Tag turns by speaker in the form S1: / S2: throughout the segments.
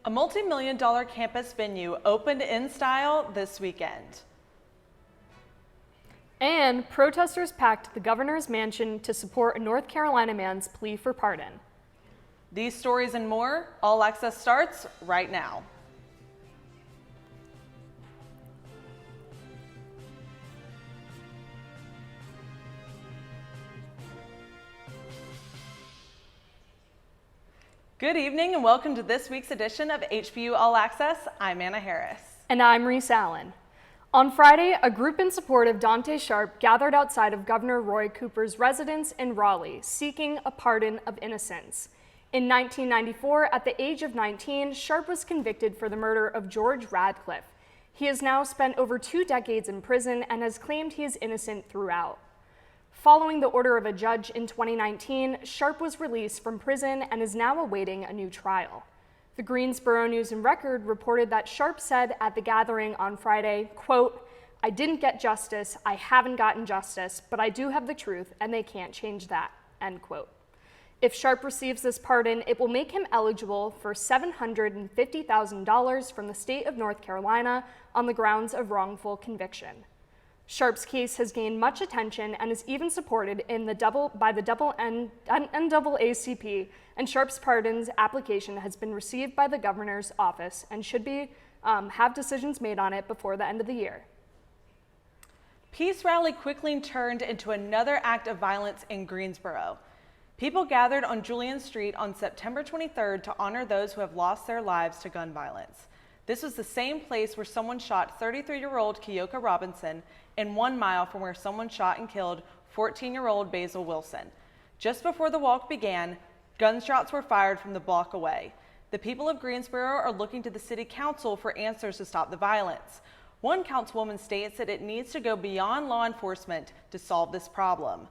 S1: A multi-million-dollar campus venue opened in style this weekend.
S2: And protesters packed the governor's mansion to support a North Carolina man's plea for pardon.
S1: These stories and more, All Access starts right now. Good evening and welcome to this week's edition of HBU All Access. I'm Anna Harris.
S2: And I'm Reese Allen. On Friday, a group in support of Dante Sharpe gathered outside of Governor Roy Cooper's residence in Raleigh, seeking a pardon of innocence. In 1994, at the age of 19, Sharpe was convicted for the murder of George Radcliffe. He has now spent over 2 decades in prison and has claimed he is innocent throughout. Following the order of a judge in 2019, Sharpe was released from prison and is now awaiting a new trial. The Greensboro News and Record reported that Sharpe said at the gathering on Friday, quote, "I didn't get justice, I haven't gotten justice, but I do have the truth and they can't change that," end quote. If Sharpe receives this pardon, it will make him eligible for $750,000 from the state of North Carolina on the grounds of wrongful conviction. Sharpe's case has gained much attention and is even supported by the NAACP, and Sharpe's pardons application has been received by the governor's office and should have decisions made on it before the end of the year.
S1: Peace rally quickly turned into another act of violence in Greensboro. People gathered on Julian Street on September 23rd to honor those who have lost their lives to gun violence. This was the same place where someone shot 33-year-old Keoka Robinson and 1 mile from where someone shot and killed 14-year-old Basil Wilson. Just before the walk began, gunshots were fired from the block away. The people of Greensboro are looking to the city council for answers to stop the violence. One councilwoman states that it needs to go beyond law enforcement to solve this problem.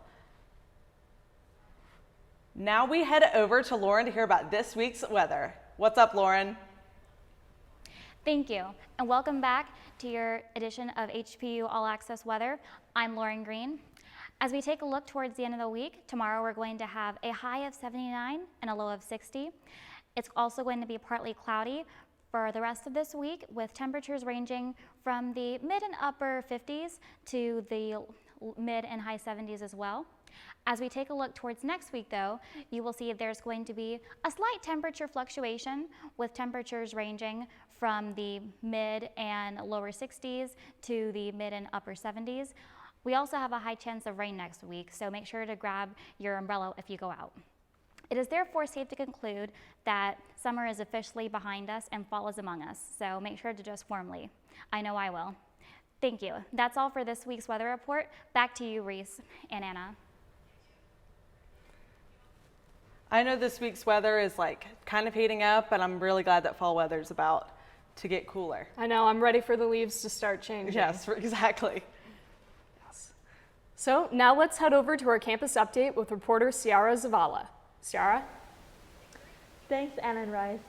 S1: Now we head over to Lauren to hear about this week's weather. What's up, Lauren?
S3: Thank you, and welcome back to your edition of HPU All Access Weather. I'm Lauren Green. As we take a look towards the end of the week, tomorrow we're going to have a high of 79 and a low of 60. It's also going to be partly cloudy for the rest of this week, with temperatures ranging from the mid and upper 50s to the mid and high 70s as well. As we take a look towards next week, though, you will see there's going to be a slight temperature fluctuation, with temperatures ranging from the mid and lower 60s to the mid and upper 70s. We also have a high chance of rain next week, so make sure to grab your umbrella if you go out. It is therefore safe to conclude that summer is officially behind us and fall is among us, so make sure to dress warmly. I know I will. Thank you. That's all for this week's weather report. Back to you, Reese and Anna.
S1: I know this week's weather is kind of heating up, but I'm really glad that fall weather is about to get cooler.
S2: I know, I'm ready for the leaves to start changing.
S1: Yes, exactly.
S2: Yes. So now let's head over to our campus update with reporter Ciara Zavala. Ciara?
S4: Thanks, Anna and Rice.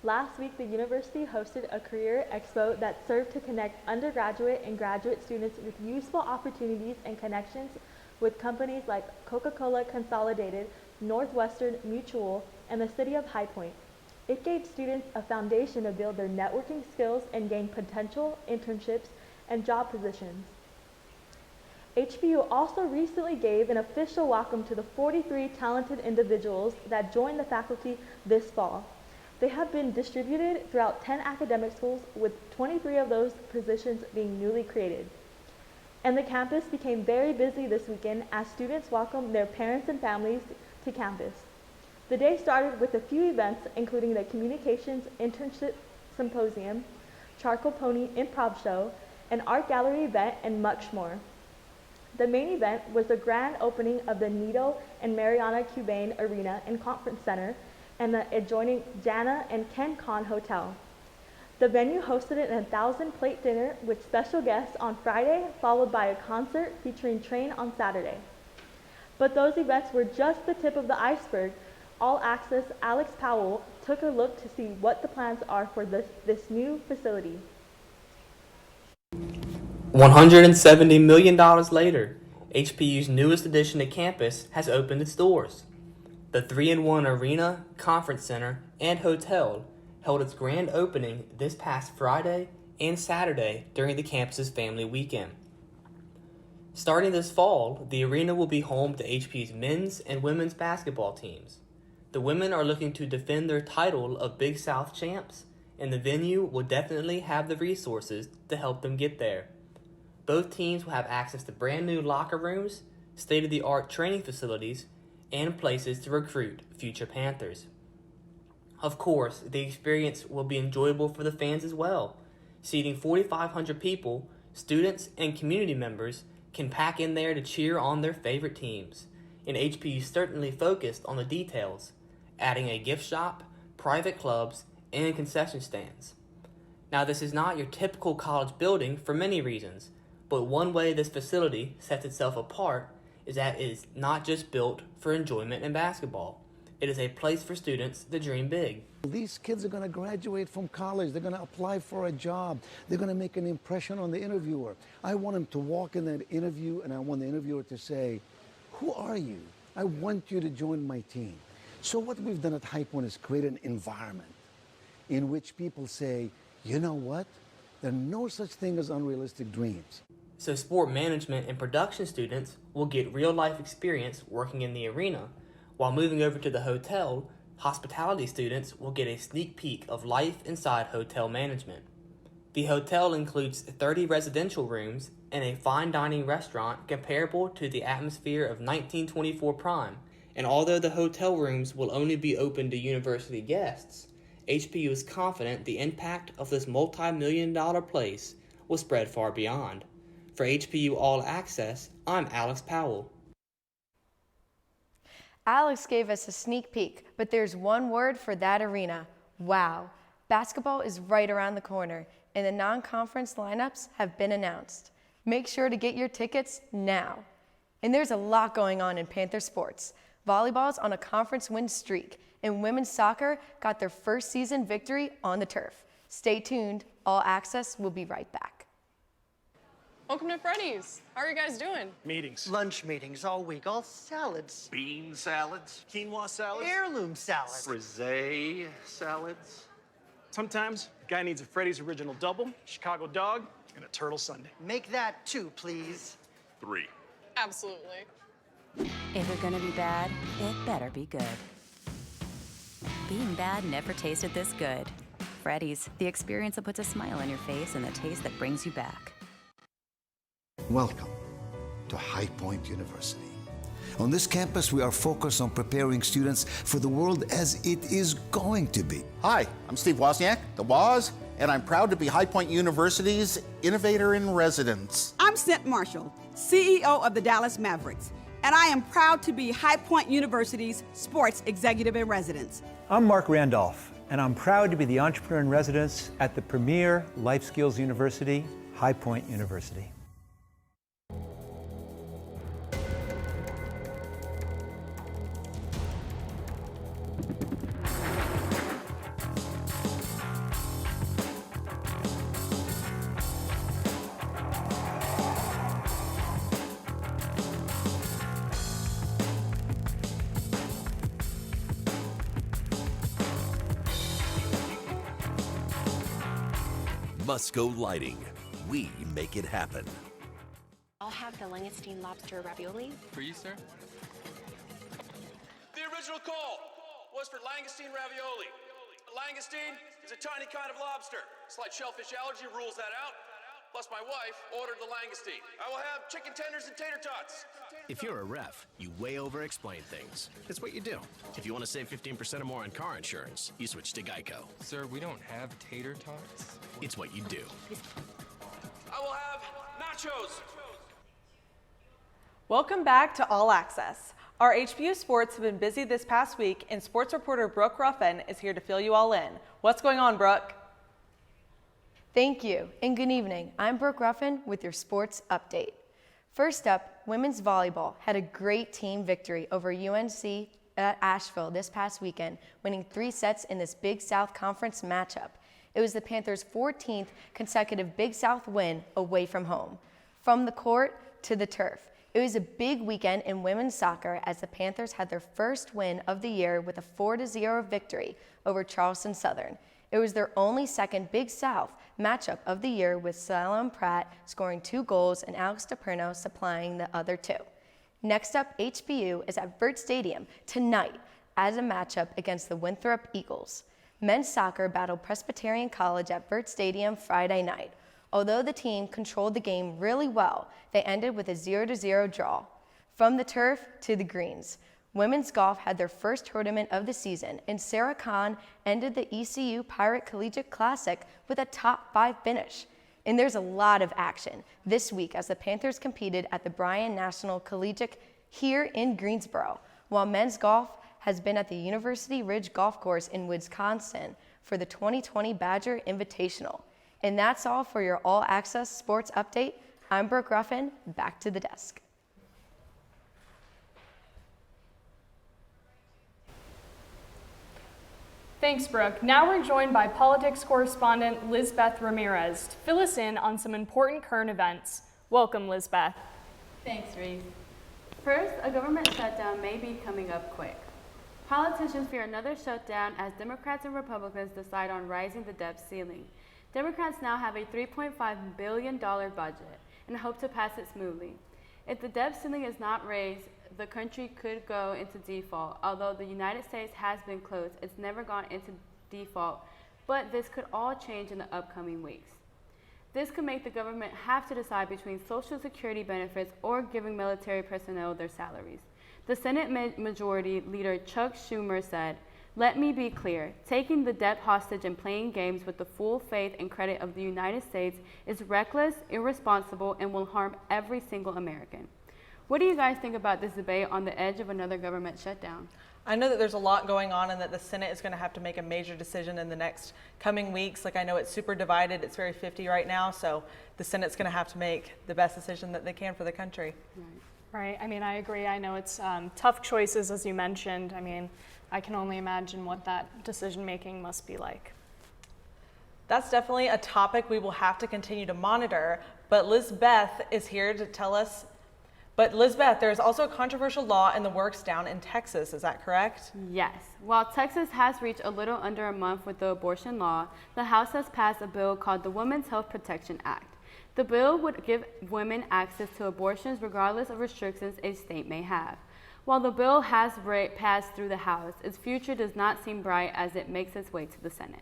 S4: Last week, the university hosted a career expo that served to connect undergraduate and graduate students with useful opportunities and connections with companies like Coca-Cola Consolidated, Northwestern Mutual, and the city of High Point. It gave students a foundation to build their networking skills and gain potential internships and job positions. HBU also recently gave an official welcome to the 43 talented individuals that joined the faculty this fall. They have been distributed throughout 10 academic schools, with 23 of those positions being newly created. And the campus became very busy this weekend as students welcomed their parents and families to campus. The day started with a few events, including the Communications Internship Symposium, Charcoal Pony Improv Show, an art gallery event, and much more. The main event was the grand opening of the Nito and Mariana Cubain Arena and Conference Center and the adjoining Jana and Ken Con Hotel. The venue hosted an 1,000-plate dinner with special guests on Friday, followed by a concert featuring Train on Saturday. But those events were just the tip of the iceberg. All Access Alex Powell took a look to see what the plans are for this new facility.
S5: $170 million later, HPU's newest addition to campus has opened its doors. The 3-in-1 arena, conference center, and hotel held its grand opening this past Friday and Saturday during the campus's family weekend. Starting this fall, the arena will be home to HP's men's and women's basketball teams. The women are looking to defend their title of Big South champs, and the venue will definitely have the resources to help them get there. Both teams will have access to brand new locker rooms, state-of-the-art training facilities, and places to recruit future Panthers. Of course, the experience will be enjoyable for the fans as well. Seating 4,500 people, students and community members can pack in there to cheer on their favorite teams. And HPU certainly focused on the details, adding a gift shop, private clubs, and concession stands. Now, this is not your typical college building for many reasons, but one way this facility sets itself apart is that it is not just built for enjoyment in basketball. It is a place for students to dream big.
S6: These kids are going to graduate from college. They're going to apply for a job. They're going to make an impression on the interviewer. I want them to walk in that interview, and I want the interviewer to say, "Who are you? I want you to join my team." So what we've done at High Point is create an environment in which people say, "You know what? There are no such thing as unrealistic dreams."
S5: So sport management and production students will get real-life experience working in the arena, while moving over to the hotel, hospitality students will get a sneak peek of life inside hotel management. The hotel includes 30 residential rooms and a fine dining restaurant comparable to the atmosphere of 1924 Prime. And although the hotel rooms will only be open to university guests, HPU is confident the impact of this multi-million-dollar place will spread far beyond. For HPU All Access, I'm Alex Powell.
S7: Alex gave us a sneak peek, but there's one word for that arena: wow. Basketball is right around the corner, and the non-conference lineups have been announced. Make sure to get your tickets now. And there's a lot going on in Panther sports. Volleyball's on a conference win streak, and women's soccer got their first season victory on the turf. Stay tuned. All Access will be right back.
S8: Welcome to Freddy's. How are you guys doing?
S9: Meetings.
S10: Lunch meetings all week, all salads.
S9: Bean salads. Quinoa salads.
S10: Heirloom salads.
S9: Frisee salads.
S11: Sometimes a guy needs a Freddy's Original Double, Chicago Dog, and a Turtle Sundae.
S10: Make that 2, please.
S9: 3.
S8: Absolutely.
S12: If you're gonna be bad, it better be good. Being bad never tasted this good. Freddy's, the experience that puts a smile on your face and the taste that brings you back.
S6: Welcome to High Point University. On this campus, we are focused on preparing students for the world as it is going to be.
S13: Hi, I'm Steve Wozniak, the Woz, and I'm proud to be High Point University's Innovator in Residence.
S14: I'm Cent Marshall, CEO of the Dallas Mavericks, and I am proud to be High Point University's Sports Executive in Residence.
S15: I'm Mark Randolph, and I'm proud to be the Entrepreneur in Residence at the premier life skills university, High Point University.
S16: Musco Lighting. We make it happen.
S17: I'll have the langoustine lobster ravioli.
S18: For you, sir?
S19: The original call was for langoustine ravioli. Langoustine is a tiny kind of lobster. Slight shellfish allergy rules that out. Plus, my wife ordered the langoustine. I will have chicken tenders and tater tots.
S20: If you're a ref, you way over-explain things. It's what you do. If you want to save 15% or more on car insurance, you switch to Geico.
S18: Sir, we don't have tater tots.
S20: It's what you do.
S19: I will have nachos.
S1: Welcome back to All Access. Our HBU sports have been busy this past week, and sports reporter Brooke Ruffin is here to fill you all in. What's going on, Brooke?
S7: Thank you, and good evening. I'm Brooke Ruffin with your sports update. First up, women's volleyball had a great team victory over UNC at Asheville this past weekend, winning 3 sets in this Big South Conference matchup. It was the Panthers' 14th consecutive Big South win away from home. From the court to the turf, it was a big weekend in women's soccer as the Panthers had their first win of the year with a 4-0 victory over Charleston Southern. It It was their only second Big South matchup of the year, with Salem Pratt scoring 2 goals and Alex DePerno supplying the other 2. Next up, HBU is at Vert Stadium tonight as a matchup against the Winthrop Eagles. Men's soccer battled Presbyterian College at Vert Stadium Friday night. Although the team controlled the game really well, they ended with a 0-0 draw. From the turf to the greens, women's golf had their first tournament of the season, and Sarah Kahn ended the ECU Pirate Collegiate Classic with a top 5 finish. And there's a lot of action this week as the Panthers competed at the Bryan National Collegiate here in Greensboro, while men's golf has been at the University Ridge Golf Course in Wisconsin for the 2020 Badger Invitational. And that's all for your All Access Sports Update. I'm Brooke Ruffin, back to the desk.
S2: Thanks, Brooke. Now we're joined by politics correspondent Lizbeth Ramirez to fill us in on some important current events. Welcome, Lizbeth.
S21: Thanks, Reese. First, a government shutdown may be coming up quick. Politicians fear another shutdown as Democrats and Republicans decide on raising the debt ceiling. Democrats now have a $3.5 billion budget and hope to pass it smoothly. If the debt ceiling is not raised, the country could go into default. Although the United States has been closed, it's never gone into default, but this could all change in the upcoming weeks. This could make the government have to decide between Social Security benefits or giving military personnel their salaries. The Senate Majority Leader Chuck Schumer said, "Let me be clear, taking the debt hostage and playing games with the full faith and credit of the United States is reckless, irresponsible, and will harm every single American." What do you guys think about this debate on the edge of another government shutdown?
S1: I know that there's a lot going on and that the Senate is going to have to make a major decision in the next coming weeks. Like, I know it's super divided. It's very 50 right now. So the Senate's going to have to make the best decision that they can for the country.
S2: Right. I mean, I agree. I know it's tough choices, as you mentioned. I mean, I can only imagine what that decision making must be like.
S1: That's definitely a topic we will have to continue to monitor. But Lizbeth is here to tell us. But Lizbeth, there's also a controversial law in the works down in Texas. Is that correct?
S21: Yes. While Texas has reached a little under a month with the abortion law, the House has passed a bill called the Women's Health Protection Act. The bill would give women access to abortions regardless of restrictions a state may have. While the bill has passed through the House, its future does not seem bright as it makes its way to the Senate.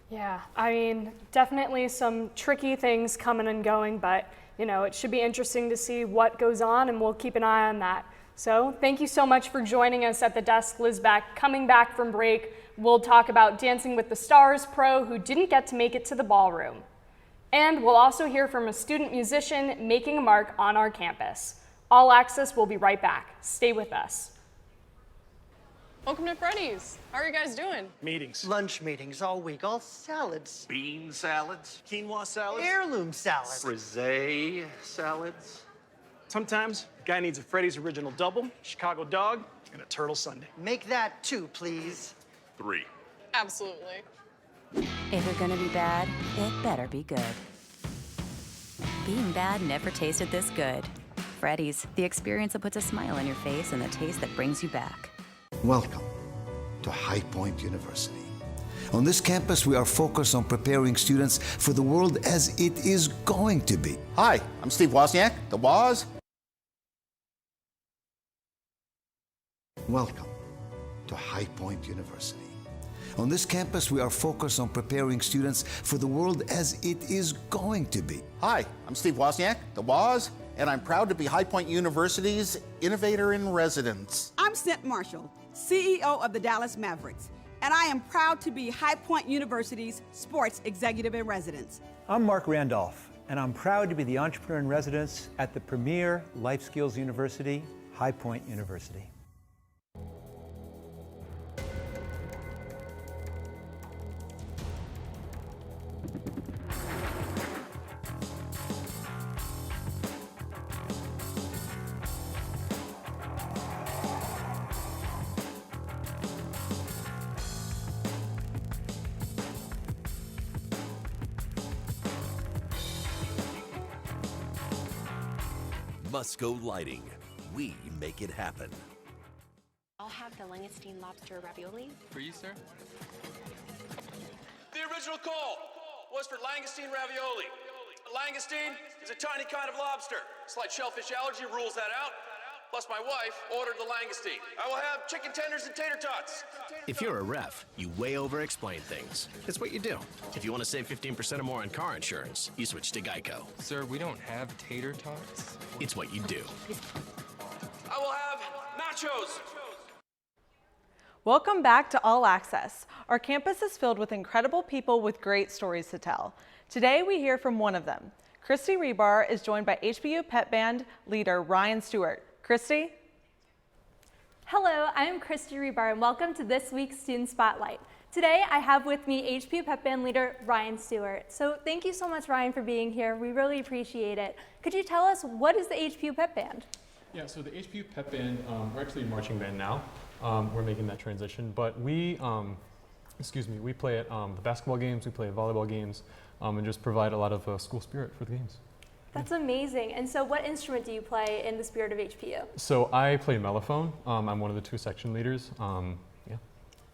S2: Yeah, I mean, definitely some tricky things coming and going, but it should be interesting to see what goes on, and we'll keep an eye on that. So thank you so much for joining us at the desk, Lizbeth. Coming back from break, we'll talk about Dancing with the Stars pro who didn't get to make it to the ballroom. And we'll also hear from a student musician making a mark on our campus. All Access will be right back. Stay with us.
S8: Welcome to Freddy's. How are you guys doing?
S11: Meetings.
S10: Lunch meetings all week, all salads.
S9: Bean salads.
S11: Quinoa salads.
S10: Heirloom salads.
S9: Frisee salads.
S11: Sometimes a guy needs a Freddy's Original Double, Chicago Dog, and a Turtle Sundae.
S10: Make that 2, please.
S9: 3.
S8: Absolutely.
S12: If you're gonna be bad, it better be good. Being bad never tasted this good. Freddy's, the experience that puts a smile on your face and the taste that brings you back.
S6: Welcome to High Point University. On this campus, we are focused on preparing students for the world as it is going to be.
S13: Hi, I'm Steve Wozniak, the Woz.
S6: Welcome to High Point University. On this campus, we are focused on preparing students for the world as it is going to be.
S13: Hi, I'm Steve Wozniak, the Woz, and I'm proud to be High Point University's Innovator in Residence.
S14: I'm Cent Marshall, CEO of the Dallas Mavericks, and I am proud to be High Point University's Sports Executive in Residence.
S15: I'm Mark Randolph, and I'm proud to be the Entrepreneur in Residence at the premier life skills university, High Point University.
S16: Musco Lighting. We make it happen.
S17: the langoustine lobster ravioli.
S18: For you, sir?
S19: The original call was for langoustine ravioli. Langoustine is a tiny kind of lobster. Slight shellfish allergy rules that out. Plus, my wife ordered the langoustine. I will have chicken tenders and tater tots.
S20: If you're a ref, you way over-explain things. It's what you do. If you want to save 15% or more on car insurance, you switch to Geico.
S18: Sir, we don't have tater tots.
S20: It's what you do.
S19: I will have nachos.
S1: Welcome back to All Access. Our campus is filled with incredible people with great stories to tell. Today we hear from one of them. Christy Rebar is joined by HBU Pep Band leader Ryan Stewart. Christy?
S3: Hello, I am Christy Rebar and welcome to this week's Student Spotlight. Today I have with me HBU Pep Band leader Ryan Stewart. So thank you so much, Ryan, for being here. We really appreciate it. Could you tell us, what is the HBU Pep Band?
S22: Yeah, so the HBU Pep Band, we're actually a marching band now. We're making that transition, but we play at the basketball games, we play at volleyball games, and just provide a lot of school spirit for the games.
S3: That's amazing. And so what instrument do you play in the spirit of HPU?
S22: So I play mellophone. I'm one of the two section leaders. Yeah.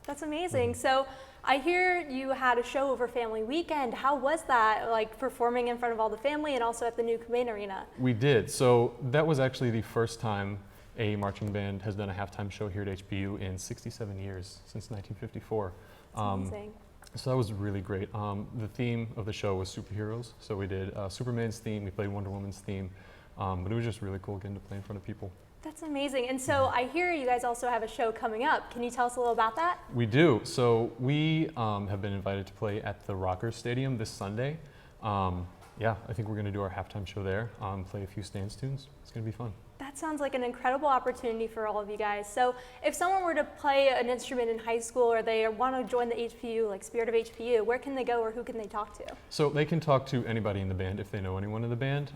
S3: That's amazing. So I hear you had a show over Family Weekend. How was that, like performing in front of all the family and also at the new Cobain Arena?
S22: We did. So that was actually the first time a marching band has done a halftime show here at HBU in 67 years, since 1954.
S3: That's amazing.
S22: So that was really great. The theme of the show was superheroes. So we did Superman's theme, we played Wonder Woman's theme, but it was just really cool getting to play in front of people.
S3: That's amazing. And so I hear you guys also have a show coming up. Can you tell us a little about that?
S22: We do. So we have been invited to play at the Rockers Stadium this Sunday. Yeah, I think we're going to do our halftime show there, play a few Stans tunes. It's going to be fun.
S3: That sounds like an incredible opportunity for all of you guys. So if someone were to play an instrument in high school or they want to join the HPU, like Spirit of HPU, where can they go or who can they talk to?
S22: So they can talk to anybody in the band if they know anyone in the band.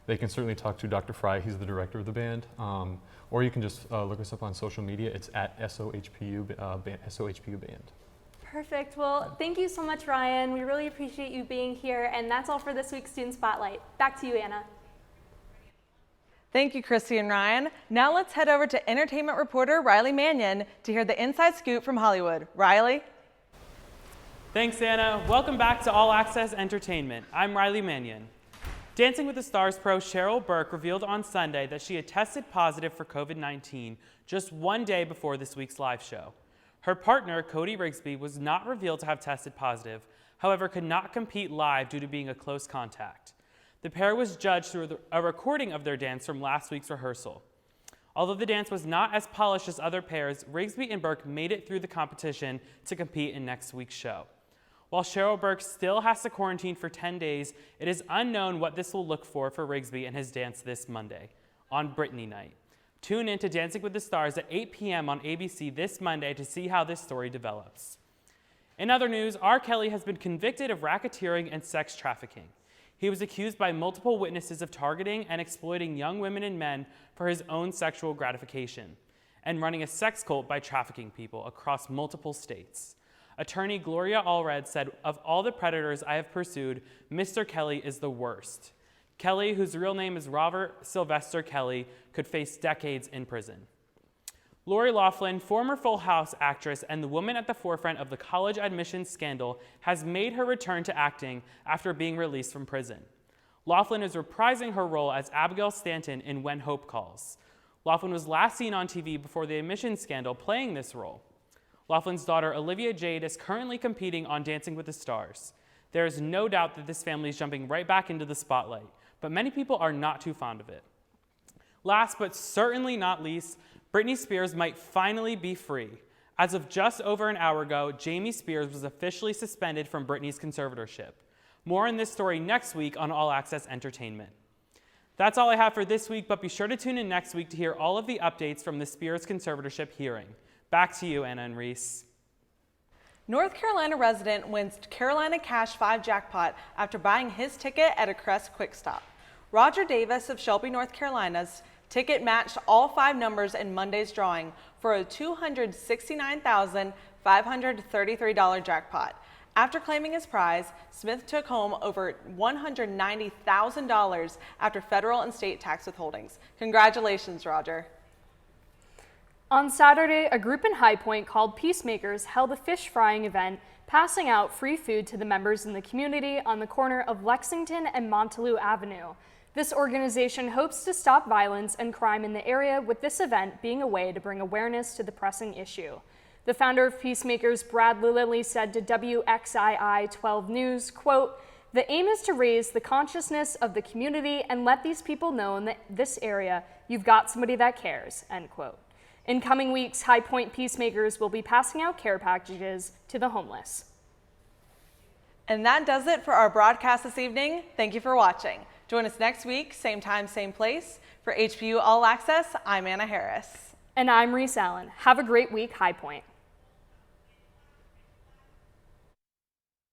S22: They can certainly talk to Dr. Fry, he's the director of the band. Or you can just look us up on social media. It's at SOHPU Band.
S3: Perfect. Well, thank you so much, Ryan. We really appreciate you being here. And that's all for this week's Student Spotlight. Back to you, Anna.
S1: Thank you, Christy and Ryan. Now let's head over to entertainment reporter Riley Mannion to hear the inside scoop from Hollywood. Riley?
S23: Thanks, Anna. Welcome back to All Access Entertainment. I'm Riley Mannion. Dancing with the Stars pro Cheryl Burke revealed on Sunday that she had tested positive for COVID-19 just one day before this week's live show. Her partner, Cody Rigsby, was not revealed to have tested positive, however could not compete live due to being a close contact. The pair was judged through a recording of their dance from last week's rehearsal. Although the dance was not as polished as other pairs, Rigsby and Burke made it through the competition to compete in next week's show. While Cheryl Burke still has to quarantine for 10 days, it is unknown what this will look for Rigsby and his dance this Monday on Britney Night. Tune in to Dancing with the Stars at 8 p.m. on ABC this Monday to see how this story develops. In other news, R. Kelly has been convicted of racketeering and sex trafficking. He was accused by multiple witnesses of targeting and exploiting young women and men for his own sexual gratification, and running a sex cult by trafficking people across multiple states. Attorney Gloria Allred said, "Of all the predators I have pursued, Mr. Kelly is the worst." Kelly, whose real name is Robert Sylvester Kelly, could face decades in prison. Lori Loughlin, former Full House actress and the woman at the forefront of the college admissions scandal, has made her return to acting after being released from prison. Loughlin is reprising her role as Abigail Stanton in When Hope Calls. Loughlin was last seen on TV before the admissions scandal playing this role. Loughlin's daughter, Olivia Jade, is currently competing on Dancing with the Stars. There is no doubt that this family is jumping right back into the spotlight, but many people are not too fond of it. Last but certainly not least, Britney Spears might finally be free. As of just over an hour ago, Jamie Spears was officially suspended from Britney's conservatorship. More on this story next week on All Access Entertainment. That's all I have for this week, but be sure to tune in next week to hear all of the updates from the Spears conservatorship hearing. Back to you, Anna and Reese.
S1: North Carolina resident wins Carolina Cash 5 jackpot after buying his ticket at a Crest Quick Stop. Roger Davis of Shelby, North Carolina's ticket matched all 5 numbers in Monday's drawing for a $269,533 jackpot. After claiming his prize, Smith took home over $190,000 after federal and state tax withholdings. Congratulations, Roger.
S2: On Saturday, a group in High Point called Peacemakers held a fish frying event, passing out free food to the members in the community on the corner of Lexington and Montaloo Avenue. This organization hopes to stop violence and crime in the area, with this event being a way to bring awareness to the pressing issue. The founder of Peacemakers, Brad Lilly, said to WXII 12 News, quote, "The aim is to raise the consciousness of the community and let these people know in this area you've got somebody that cares," end quote. In coming weeks, High Point Peacemakers will be passing out care packages to the homeless.
S1: And that does it for our broadcast this evening. Thank you for watching. Join us next week, same time, same place. For HPU All Access, I'm Anna Harris.
S2: And I'm Reese Allen. Have a great week, High Point.